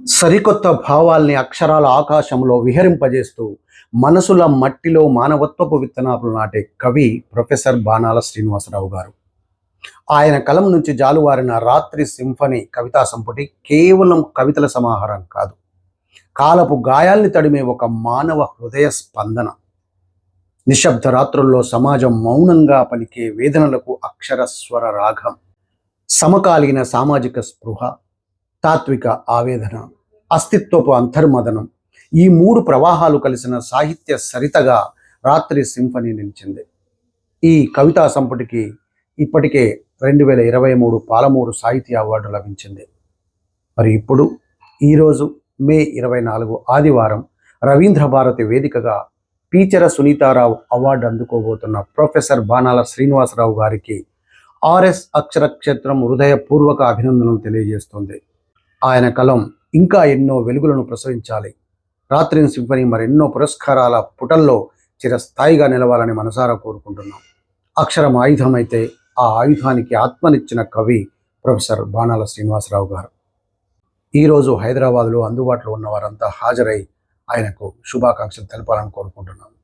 సరికొత్త భావాల్ని అక్షరాల ఆకాశంలో విహరింపజేస్తూ మనసుల మట్టిలో మానవత్వపు విత్తనాలు నాటే కవి ప్రొఫెసర్ బాణాల శ్రీనివాసరావు గారు. ఆయన కలం నుంచి జాలువారిన రాత్రి సింఫనీ కవితా సంపుటి కేవలం కవితల సమాహారం కాదు, కాలపు గాయాల్ని తడిమే ఒక మానవ హృదయ స్పందన. నిశ్శబ్ద రాత్రుల్లో సమాజం మౌనంగా పలికే వేదనలకు అక్షర స్వర రాగం. సమకాలీన సామాజిక స్పృహ, తాత్విక ఆవేదన, అస్తిత్వపు అంతర్మదనం, ఈ మూడు ప్రవాహాలు కలిసిన సాహిత్య సరితగా రాత్రి సింఫనీ నిలిచింది. ఈ కవితా సంపుటికి ఇప్పటికే 2023 పాలమూరు సాహిత్య అవార్డు లభించింది. మరి ఇప్పుడు ఈరోజు మే 24 ఆదివారం రవీంద్ర భారతి వేదికగా పీచర సునీతారావు అవార్డు అందుకోబోతున్న ప్రొఫెసర్ బాణాల శ్రీనివాసరావు గారికి ఆర్ఎస్ అక్షరక్షేత్రం హృదయపూర్వక అభినందనలు తెలియజేస్తుంది. ఆయన కలం ఇంకా ఎన్నో వెలుగులను ప్రసరించాలి. రాత్రి సింఫనీ మరెన్నో పురస్కారాల పుటల్లో చిరస్థాయిగా నిలవాలని మనసారా కోరుకుంటున్నాం. అక్షరం ఆయుధమైతే ఆ ఆయుధానికి ఆత్మనిచ్చిన కవి ప్రొఫెసర్ బాణాల శ్రీనివాసరావు గారు. ఈరోజు హైదరాబాద్లో అందుబాటులో ఉన్న వారంతా హాజరై ఆయనకు శుభాకాంక్షలు తెలపాలని కోరుకుంటున్నాను.